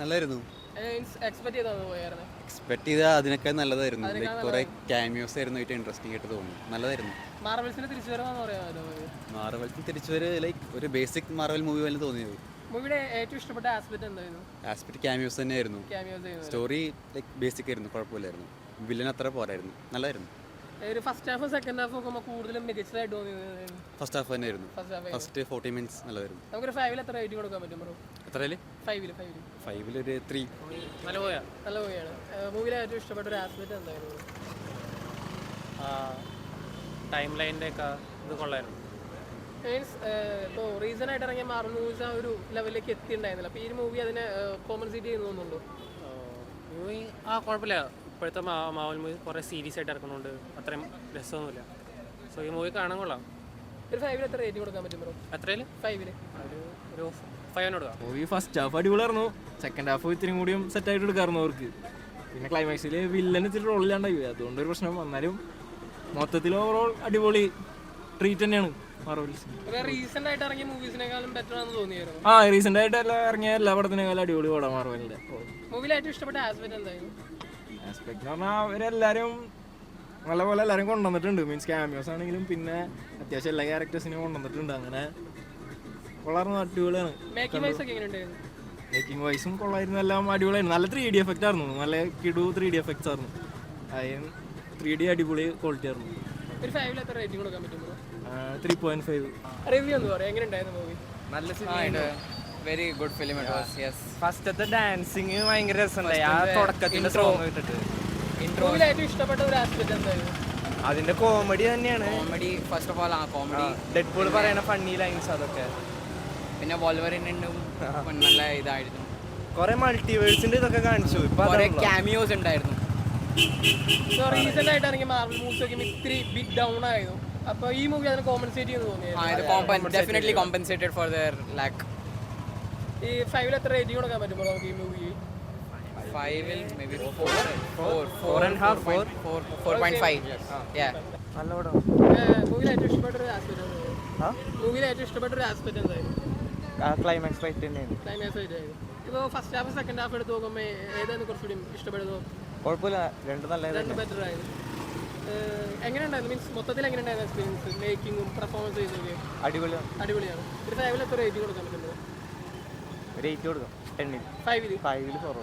നല്ലായിരുന്നു. എക്സ്പെക്ട് ചെയ്തോ പോയായിരുന്നു? എക്സ്പെക്ട് ചെയ്ത അതിനൊക്കെ നല്ലതായിരുന്നു. ലൈക്ക് കുറെ ക്യാമിയോസ് ആയിരുന്നു ഏറ്റവും ഇൻട്രസ്റ്റിംഗ് ആയിട്ട് തോന്നുന്നു. നല്ലതായിരുന്നു. മാർവൽസിന് തിരിച്ചു വരവാന്ന് പറയാമല്ലോ. മാർവൽസിൽ തിരിച്ചുവരെ ലൈക്ക് ഒരു ബേസിക് മാർവൽ മൂവി പോലെ തോന്നിയത്. മൂവിയുടെ ഏറ്റവും ഇഷ്ടപ്പെട്ട ആസ്പെക്ട് എന്തായിരുന്നു? ആസ്പെക്ട് ക്യാമിയോസ് തന്നെയായിരുന്നു. ക്യാമിയോസ് ചെയ്യുന്നത്. സ്റ്റോറി ലൈക്ക് ബേസിക് ആയിരുന്നു, കുഴപ്പമില്ലായിരുന്നു. വില്ലൻ അത്ര പോരായിരുന്നു, നല്ലായിരുന്നു. ഒരു ഫസ്റ്റ് ഹാഫ് സെക്കൻഡ് ഹാഫ് നോക്കുമ്പോൾ കൂടുതലും മികച്ചതായിട്ട് തോന്നിയത് ഫസ്റ്റ് ഹാഫ് തന്നെയായിരുന്നു. ഫസ്റ്റ് 40 മിനിറ്റ്സ് നല്ലതായിരുന്നു. നമുക്കൊരു 5-ൽ എത്ര റേറ്റിംഗ് കൊടുക്കാൻ പറ്റും ബ്രോ? എത്രയില്? 5-ൽ 5-ലൊരു 3. നല്ല മൂവിയാണ്. മൂവിയിലെ ഏറ്റവും ഇഷ്ടപ്പെട്ട ഒരു ആസ്പെക്ട് എന്തായിരുന്നു? ടൈം ലൈനിൻ്റെ ഒക്കെ ഇത് കൊള്ളായിരുന്നു. മീൻസ് ഇപ്പോൾ റീസൺ ആയിട്ട് ഇറങ്ങിയ മാർവൽ മൂവീസ് ആ ഒരു ലെവലിലേക്ക് എത്തിയിട്ടുണ്ടായിരുന്നില്ല. അപ്പോൾ ഈ മൂവി അതിനെ കോമ്പൻസേറ്റ് ചെയ്യുന്നു തോന്നുന്നുണ്ടോ? മൂവി കുഴപ്പമില്ല. ഇപ്പോഴത്തെ മാവൽ മൂവി കുറേ സീരീസ് ആയിട്ട് ഇറക്കുന്നുണ്ട്, അത്രയും രസമൊന്നുമില്ല. സോ ഈ മൂവി കാണാൻ കൊള്ളാം. ഒരു 5-ൽ എത്ര റേറ്റിംഗ് കൊടുക്കാൻ പറ്റും ബ്രോ? എത്രയിൽ? 5-ൽ ഒരു 5 കൊടുക്കാം. മൂവി ഫസ്റ്റ് ഹാഫ് അടിപൊളിയായിരുന്നു. സെക്കൻഡ് ഹാഫ് ഇത്തിരി കൂടിയും സെറ്റായിട്ട് എടുക്കാറുന്നു അവർക്ക്. പിന്നെ ക്ലൈമാക്സിൽ വില്ലന് ഇത്തിരി റോളില്ലാണ്ടായി പോയി, അതുകൊണ്ടൊരു പ്രശ്നം. വന്നാലും മൊത്തത്തിൽ ഓവറോൾ അടിപൊളി ട്രീറ്റ് തന്നെയാണ് മാർവൽസ്. റീസെന്റ് ആയിട്ട് ഇറങ്ങിയ മൂവീസിനേക്കാളും ബെറ്റർ ആണെന്ന് തോന്നിയായിരുന്നു. റീസെന്റ് ആയിട്ട് ഇറങ്ങിയ എല്ലാ പടത്തിനേക്കാളും അടിപൊളി പടം മാർവലിന്റെ. മൂവിയിൽ ഏറ്റവും ഇഷ്ടപ്പെട്ട ആസ്പെക്ട് എന്തായിരുന്നു? ആസ്പെക്ട് എന്ന് പറഞ്ഞാൽ അവരെല്ലാവരും നല്ലപോലെ എല്ലാവരും കൊണ്ടുവന്നിട്ടുണ്ട്. മീൻസ് ക്യാമിയോസ് ആണെങ്കിലും പിന്നെ അത്യാവശ്യം എല്ലാ ക്യാരക്ടേഴ്സിനും കൊണ്ടുവന്നിട്ടുണ്ട്. അങ്ങനെ കൊള്ളായിരുന്നു, അടിപൊളിയാണ്. മേക്കിംഗ് വൈസ് ഒക്കെ എങ്ങനെയുണ്ടായിരുന്നു? മേക്കിംഗ് വൈസും കൊള്ളായിരുന്നു, എല്ലാം അടിപൊളിയായിരുന്നു. നല്ല 3D എഫക്റ്റ് ആയിരുന്നു, നല്ല കിടു 3D എഫക്ട്സ് ആയിരുന്നു. അതിന് 3D അടിപൊളി ക്വാളിറ്റി ആയിരുന്നു. ഒരു 5-ൽ എത്ര റേറ്റിംഗ് കൊടുക്കാൻ പറ്റും? 3.5. റിവ്യൂ എന്ന് പറയാം, എങ്ങനെയുണ്ടായിരുന്നു മൂവി? നല്ല cinema, very good film it was. Yes, ഫസ്റ്റത്തെ ഡാൻസിങ് ഭയങ്കര രസമുണ്ടായി. ആ തുടക്കത്തിന്റെ സോങ് ഇട്ടിട്ട് മൂവിയിൽ ഏറ്റവും ഇഷ്ടപ്പെട്ട ഒരു ആസ്പെക്ട് എന്തായിരുന്നു? അതിന്റെ കോമഡി തന്നെയാണ്. Comedy first of all comedy, Deadpool പറയുന്ന ഫണ്ണി ലൈൻസ് അതൊക്കെ. പിന്നെ വോൾവറിനും നല്ല ഇതായിരുന്നു. കുറെ മൾട്ടിവേഴ്സിന്റെ ഇതൊക്കെ കാണിച്ചു. ഇപ്പൊ കുറെ ക്യാമിയോസ് ഉണ്ടായിരുന്നു. സോ റീസെന്റ് ആയിട്ട് ഇറങ്ങിയ മാർവൽ മൂവീസ് ഒക്കെ ഇത്തിരി ബിഗ് ഡൗൺ ആയിരുന്നു. അപ്പോൾ ഈ മൂവി അതിനെ കോമ്പൻസേറ്റ് ചെയ്യുന്നു തോന്നിയത്? Definitely compensated for their lack. ഈ 5-ൽ എത്ര റേറ്റിംഗ് കൊടുക്കാൻ പറ്റുമ്പോൾ നമുക്ക് ഈ മൂവി? 5-ൽ മേബി 4.5 4.5. നല്ല പടം. മൂവിയിൽ ഏറ്റവും ഇഷ്ടപ്പെട്ട ഒരു ആസ്പെക്ട് മൂവിയിൽ ഏറ്റവും ഇഷ്ടപ്പെട്ട ഒരു ആസ്പെക്ട് എന്തായിരുന്നു? ക്ലൈമാക്സ് ഫൈറ്റ് തന്നെയാണ്. ക്ലൈമാക്സ് ആയിട്ടായിരുന്നു. ഇപ്പോൾ ഫസ്റ്റ് ഹാഫ് സെക്കൻഡ് ഹാഫ് എടുത്ത് നോക്കുമ്പോൾ ഏതാണ് കുറച്ചുകൂടി ഇഷ്ടപ്പെടുന്നത്? കുഴപ്പമില്ല, രണ്ട് ബെറ്റർ ആയിരുന്നു. എങ്ങനെയുണ്ടായിരുന്നു? മീൻസ് മൊത്തത്തിൽ എങ്ങനെയുണ്ടായിരുന്നു എക്സ്പീരിയൻസ്? മേക്കിങ്ങും പെർഫോമൻസ് ചെയ്തൊക്കെ അടിപൊളിയാണ്. ഒരു 5-ൽ എത്ര റേറ്റിംഗ് കൊടുക്കാൻ പറ്റുന്നത്? ഒരു 8 കൊടുക്കാം. 10-ൽ 5-ൽ 5-ൽ 4.